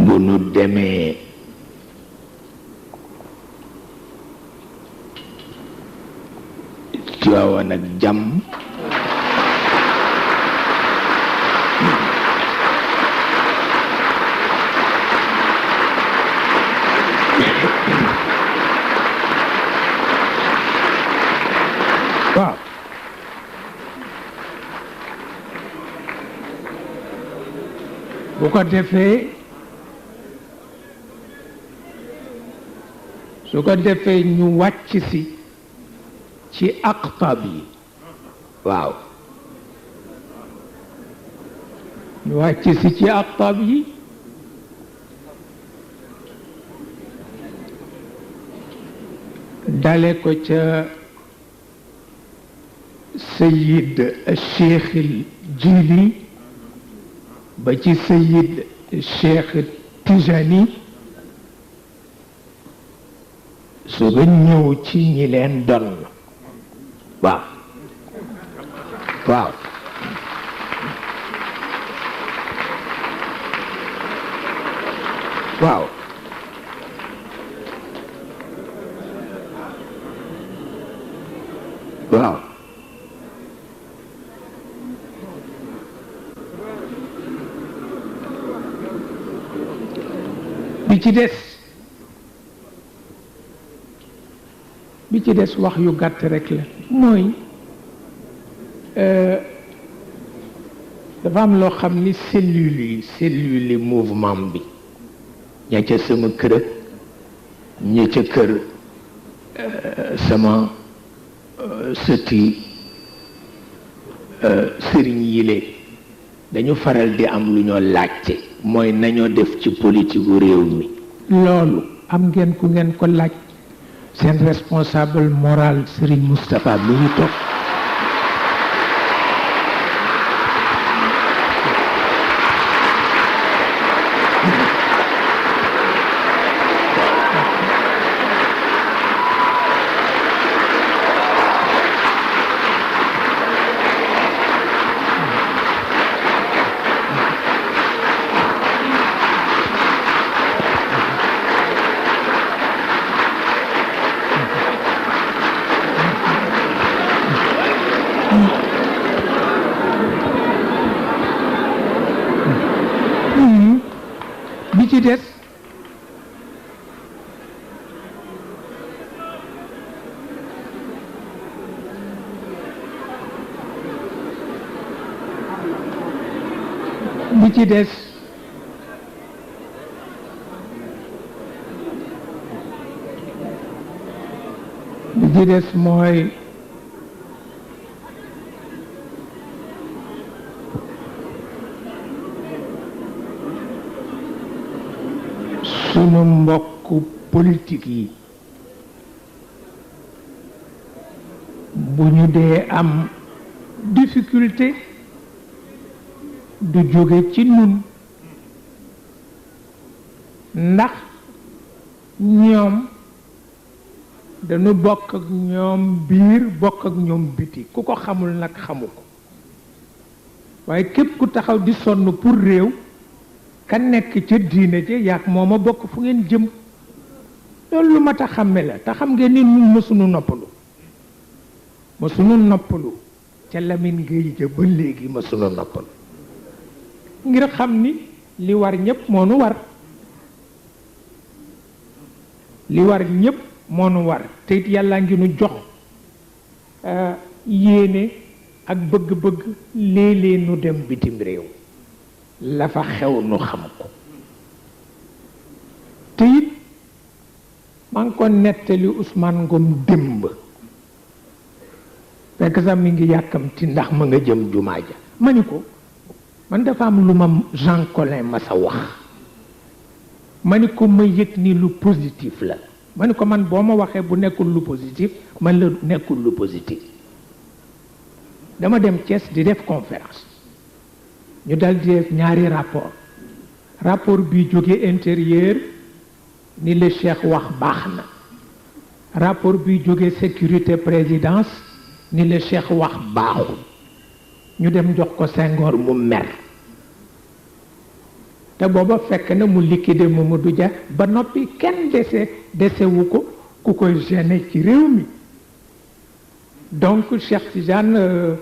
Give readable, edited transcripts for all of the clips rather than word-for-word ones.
bu nu demee Tiwaawan ak jàmm waaw bu ko defee su ko defee ñu wàcc si ci aqtab yi waaw ñu wàcc si ci aqtab yi dale ko ca sayid cheikh jili ba ci sayid cheikh tijani su nga ñëw ci ñi leen doon waaw waaw waaw waaw bi ci des wax yu gàtt rek la mooy dafa am loo xam ni cellule mouvement bi ña ca sama kër ña ca kër sama sëti sëriñ yile dañu faral di am lu ñoo laajte mooy nañoo def ci politique gu réew mi loolu am ngeen ku ngeen ko laaj seen responsable moral Serigne Moustapha mi ngi toog bi ci des mooy sunu mbokk politique yi bu ñu dee am difficulté du jóge ci nun ndax ñoom dañu bokk ak ñoom biir bokk ak ñoom biti ku ko xamul nag xamu ko waaye képp ku taxaw di sonn pour réew ka nekk ca diine ja yaak mooma bokk fu ngeen jëm loolu lu mat a xàmme la te xam ngeen ni nun mësunu noppalu ca Lamine Gueye ja ba léegi mësunu noppalu ngir xam ni li war ñépp moo nu war te it yàlla ngi nu jox yéene ak bëgg-bëgg léeg-léeg nu dem bitim réew la fa xew nu xam ko te it maa ngi ko nettali Ousmane Ngom démb fekk sax mi ngi yàkkamti ndax ma nga jëm jumaa ja ma ni ko man dafa am lu ma Jean Collin ma sa wax ma ni ko ma yëg ni lu positif la ma ni ko man boo ma waxee bu nekkul lu positif man la nekkul lu positif dama dem Thiès di def conférence ñu dal di def ñaari rapport bi jóge intérieur ni le cheikh wax baax na rapport bi jóge sécurité présidence ni le cheikh wax baaxul ñu dem jox ko Senghor mu mer te booba fekk na mu liquidé Mamadou Dia ba noppi kenn desewu ko ku koy gêné ci réew mi. Donc Cheikh Tidiane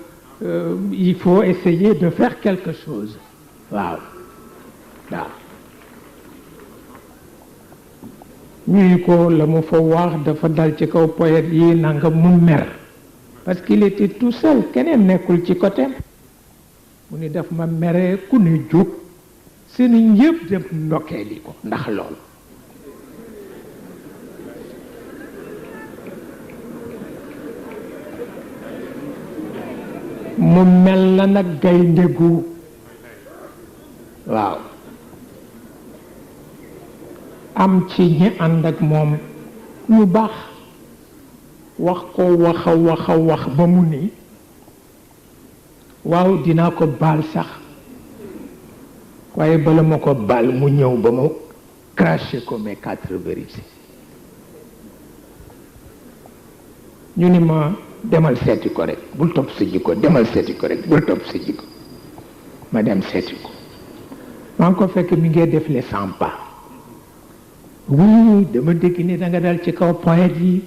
il faut essayer de faire quelque chose waaw waaw ñuy ko la mu fa wax dafa dal ci kaw poète yi nanga mu mer parce qu'il était tout seul keneen nekkul ci côté mu ni daf ma mere ku ne jóg seen yëpp dem ndokkeeli ko ndax loolu mu mel na nag gaynde gu waaw am ci ñi ànd ak moom ñu baax wax ko wax ba mu ni waaw dinaa ko baal sax waaye bala ma ko baal mu ñëw ba ma craché ko mes 4 vérités ñu ni ma demal seeti ko rek bul topp sa jikko demal seeti ko rek bul topp sa jikko ma dem seeti ko maa ngi ko fekk mi ngi def les 100 pas oui dama dégg ni da nga dal ci kaw poète yi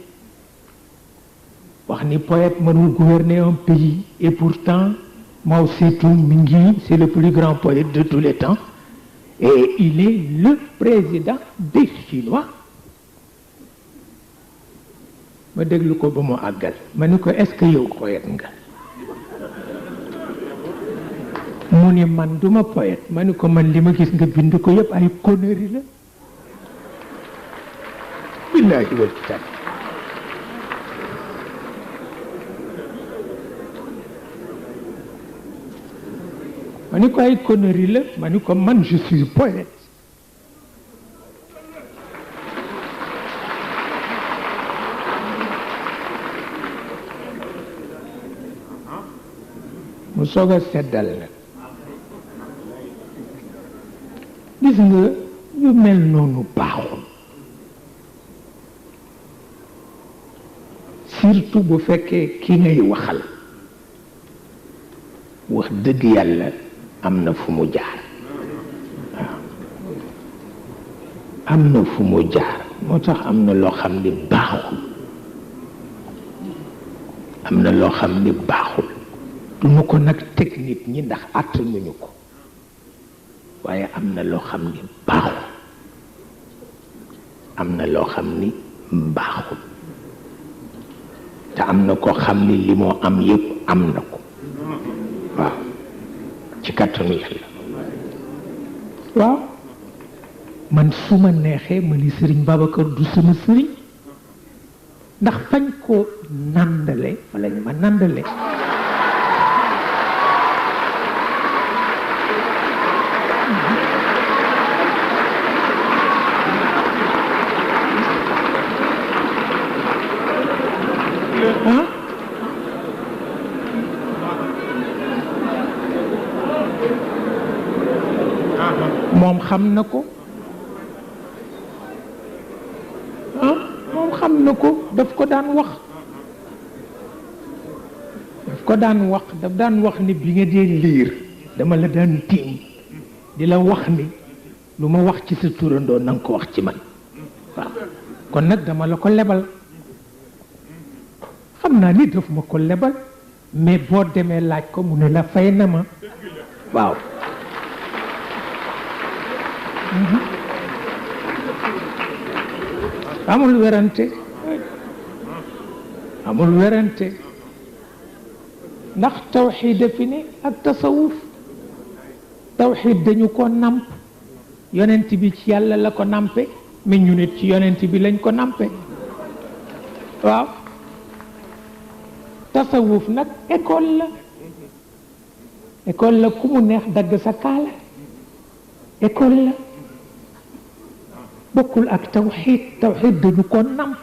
wax ni poète mënul gouverner un pays et pourtant Mao Tse-tung mi ngi c'est le plus grand poète de tous les temps et il est le président des Chinois ma déglu ko ba mu àggal ma ni ko est-ce que yow poète nga mu ni man duma poète ma ni ko man li ma gis nga bind ko yëpp ay conneries la billahi wal kitab ma ni ko ay conneries la ma ni ko man je suis poète mu soog a seddal la gis nga yu mel noonu baaxul surtout bu fekkee ki ngay waxal wax dëgg yàlla am na fu mu jaar waaw am na fu mu jaar moo tax am na loo xam ni baaxul am na loo xam ni baaxul duñu ko nag technique ñi ndax àttanuñu ko waaye am na loo xam ni baaxul am na loo xam ni baaxul te am na ko xam ni li moo am yëpp am na ko waaw ci kàttanu yàlla waaw man su ma neexee ma ni sëriñ Babacar du sama sëriñ ndax fañ ko nandale wala ñu ma nandale moom xam na ko moom xam na ko daf ko daan wax daf daan wax ni bi nga dee liir dama la daan tiim di la wax ni lu ma wax ci sa turandoo na nga ko wax ci man waaw kon nag dama la ko lebal xam naa ni daf ma ko lebal mais boo demee laaj ko mu ne la fay na ma waaw amul werante ndax tawxiid fi ne ak tasawuf tawxiid dañu ko namp yonent bi ci yàlla la ko nampe mais ñu nit ci yonent bi lañ ko nampe waaw tasawuf nag école la ku mu neex dagg sa kaala école la bokkul ak tawxiid dañu ko namp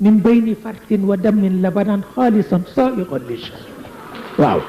min bayni fartin wa damin labanan xaalisan saiqan li shurb waaw